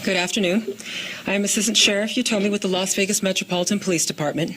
Good afternoon. I am Assistant Sheriff Utomi with the Las Vegas Metropolitan Police Department.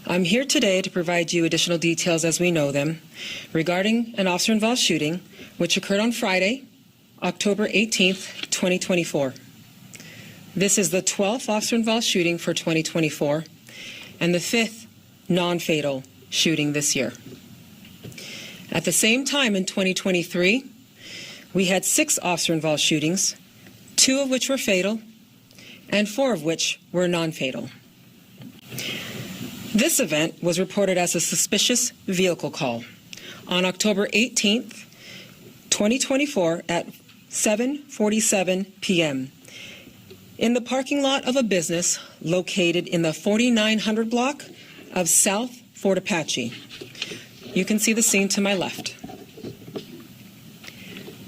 I'm here today to provide you additional details as we know them regarding an officer-involved shooting which occurred on Friday, October 18th, 2024. This is the 12th officer-involved shooting for 2024 and the 5th non-fatal shooting this year. At the same time in 2023, we had 6 officer-involved shootings, 2 of which were fatal, and 4 of which were non-fatal. This event was reported as a suspicious vehicle call on October 18th, 2024 at 7:47 p.m. in the parking lot of a business located in the 4900 block of South Fort Apache. You can see the scene to my left.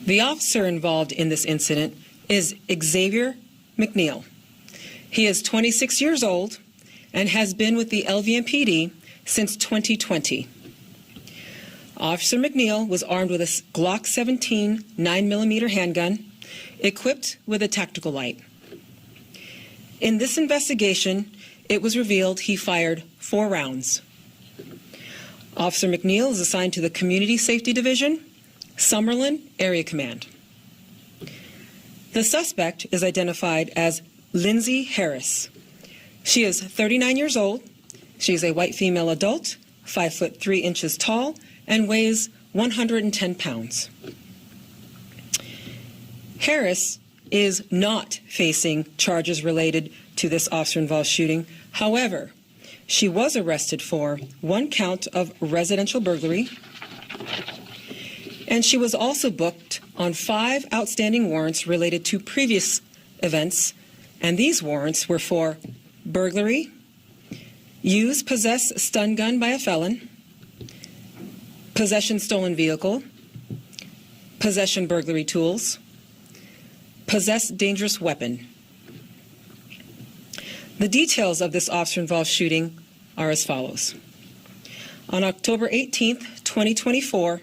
The officer involved in this incident is Xavier McNeil. He is 26 years old and has been with the LVMPD since 2020. Officer McNeil was armed with a Glock 17 9mm handgun, equipped with a tactical light. In this investigation, it was revealed he fired 4 rounds. Officer McNeil is assigned to the Community Safety Division, Summerlin Area Command. The suspect is identified as Lindsey Harris. She is 39 years old. She is a white female adult, 5 foot 3 inches tall, and weighs 110 pounds. Harris is not facing charges related to this officer-involved shooting. However, she was arrested for 1 count of residential burglary, and she was also booked on 5 outstanding warrants related to previous events, and these warrants were for burglary, use, possess stun gun by a felon, possession stolen vehicle, possession burglary tools, possess dangerous weapon. The details of this officer-involved shooting are as follows. On October 18th, 2024,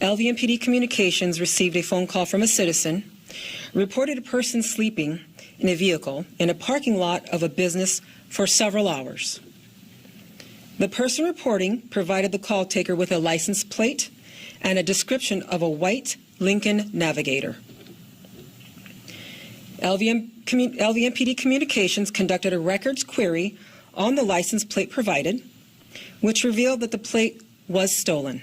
LVMPD Communications received a phone call from a citizen, reported a person sleeping in a vehicle in a parking lot of a business for several hours. The person reporting provided the call taker with a license plate and a description of a white Lincoln Navigator. LVMPD Communications conducted a records query on the license plate provided, which revealed that the plate was stolen.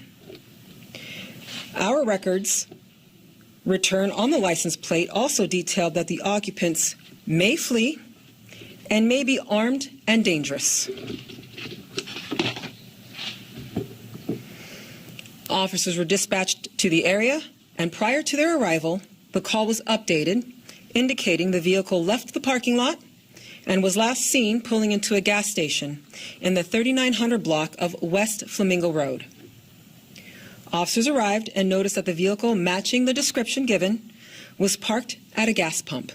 Our records return on the license plate also detailed that the occupants may flee and may be armed and dangerous. Officers were dispatched to the area, and prior to their arrival, the call was updated, indicating the vehicle left the parking lot and was last seen pulling into a gas station in the 3900 block of West Flamingo Road. Officers arrived and noticed that the vehicle matching the description given was parked at a gas pump.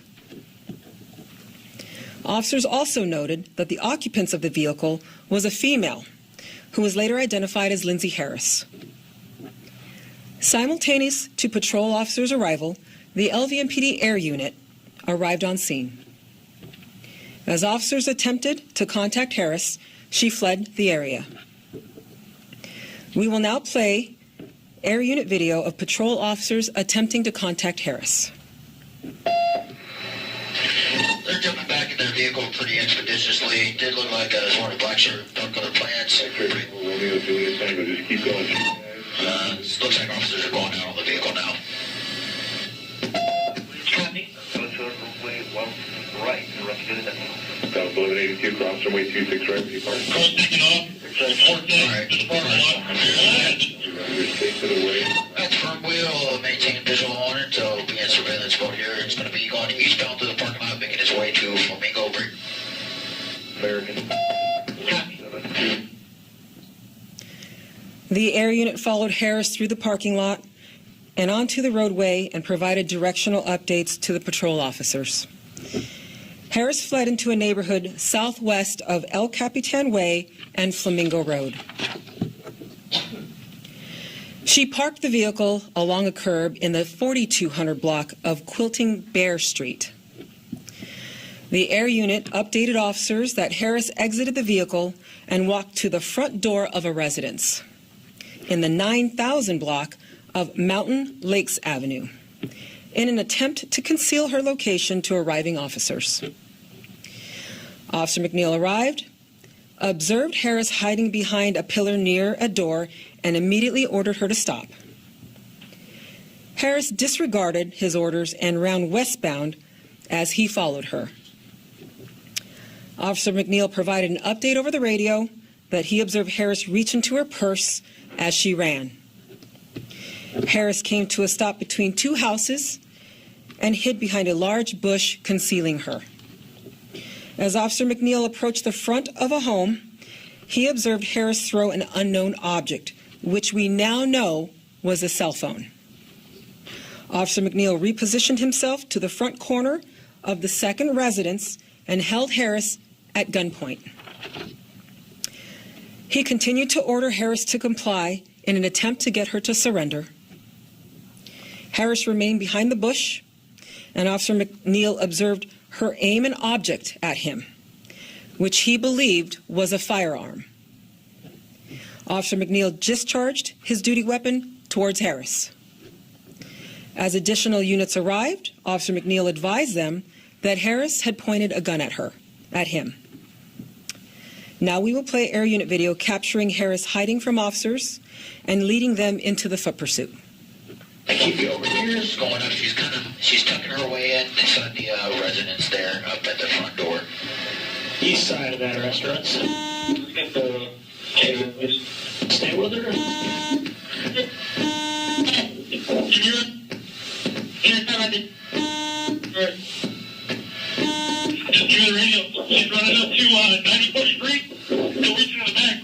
Officers also noted that the occupants of the vehicle was a female who was later identified as Lindsey Harris. Simultaneous to patrol officers' arrival, the LVMPD air unit arrived on scene. As officers attempted to contact Harris, she fled the area. We will now play air unit video of patrol officers attempting to contact Harris. They're jumping back in their vehicle pretty expeditiously. Did look like a sort of black shirt, dark color pants. Romeo doing his thing, but just keep going. Looks like officers are going out on the vehicle now. Copy. Right, the rest of it. South 1182, cross runway 26 right, you park. Coast picking up. Alright. To the parking lot. You're safe to the way. That's firm. We'll maintain visual on it. So be in surveillance mode here. It's going to be going eastbound to the parking lot, making its way to Flamingo Bridge. American. Copy. The air unit followed Harris through the parking lot and onto the roadway and provided directional updates to the patrol officers. Harris fled into a neighborhood southwest of El Capitan Way and Flamingo Road. She parked the vehicle along a curb in the 4200 block of Quilting Bear Street. The air unit updated officers that Harris exited the vehicle and walked to the front door of a residence in the 9000 block of Mountain Lakes Avenue in an attempt to conceal her location to arriving officers. Officer McNeil arrived, observed Harris hiding behind a pillar near a door, and immediately ordered her to stop. Harris disregarded his orders and ran westbound as he followed her. Officer McNeil provided an update over the radio that he observed Harris reach into her purse as she ran. Harris came to a stop between two houses and hid behind a large bush, concealing her. As Officer McNeil approached the front of a home, he observed Harris throw an unknown object, which we now know was a cell phone. Officer McNeil repositioned himself to the front corner of the second residence and held Harris at gunpoint. He continued to order Harris to comply in an attempt to get her to surrender. Harris remained behind the bush, and Officer McNeil observed her aim an object at him, which he believed was a firearm. Officer McNeil discharged his duty weapon towards Harris. As additional units arrived, Officer McNeil advised them that Harris had pointed a gun at him. Now we will play air unit video capturing Harris hiding from officers and leading them into the foot pursuit. I keep you over here. She's going up. She's tucking her way in inside the residence there, up at the front door. East side of that restaurant. Stay with her. She's running up to 9043. Still reaching in the back.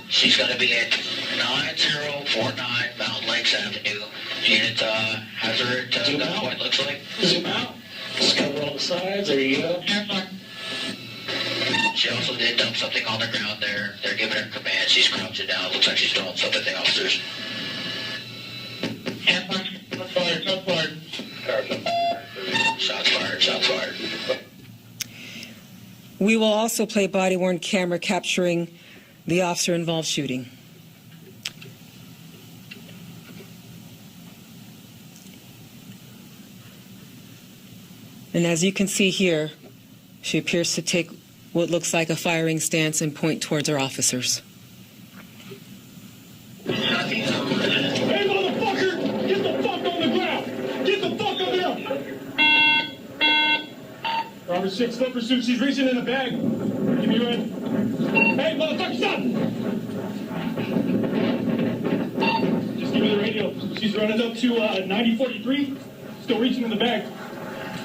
She's going to be at 9049 Mountain Lakes Avenue. Unit has her at gunpoint, looks like. Zoom out. Just cover all the sides. There you go. She also did dump something on the ground there. They're giving her commands. She's crouching down. Looks like she's throwing something at the officers. Shots fired. Shots fired. Shots fired. Shots fired. We will also play body-worn camera capturing the officer-involved shooting. And as you can see here, she appears to take what looks like a firing stance and point towards her officers. Hey, motherfucker! Get the fuck on the ground! Get the fuck on there! Robert 6, foot pursuit. She's reaching in a bag. Give me your end. Hey, motherfucker, stop! Just give me the radio. She's running up to 9043. Still reaching in the bag.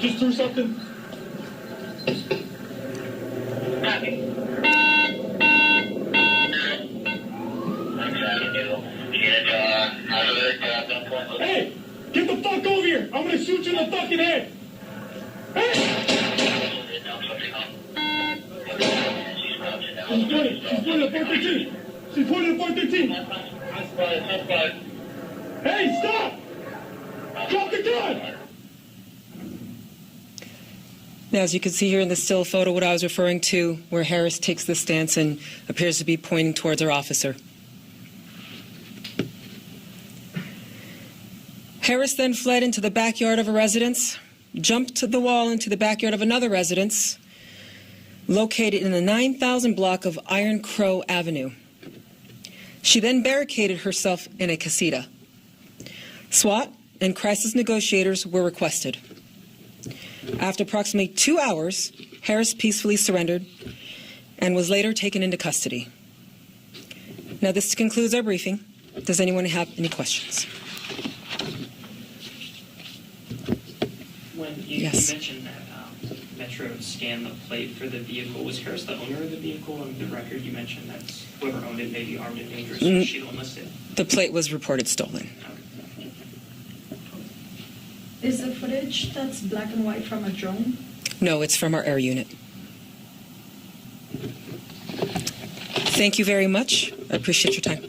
Just threw something. Hey, get the fuck over here! I'm gonna shoot you in the fucking head! Hey! She's pointing at 413. She's pointing at 413. Hey, stop! Drop the gun! Now, as you can see here in the still photo, what I was referring to, where Harris takes the stance and appears to be pointing towards her officer. Harris then fled into the backyard of a residence, jumped to the wall into the backyard of another residence, located in the 9000 block of Iron Crow Avenue. She then barricaded herself in a casita. SWAT and crisis negotiators were requested. After approximately 2 hours, Harris peacefully surrendered and was later taken into custody. Now, this concludes our briefing. Does anyone have any questions? When you mentioned that Metro scanned the plate for the vehicle, was Harris the owner of the vehicle? On the record, you mentioned that whoever owned it may be armed and dangerous. Was she unlisted? The plate was reported stolen. Is the footage that's black and white from a drone? No, it's from our air unit. Thank you very much. I appreciate your time.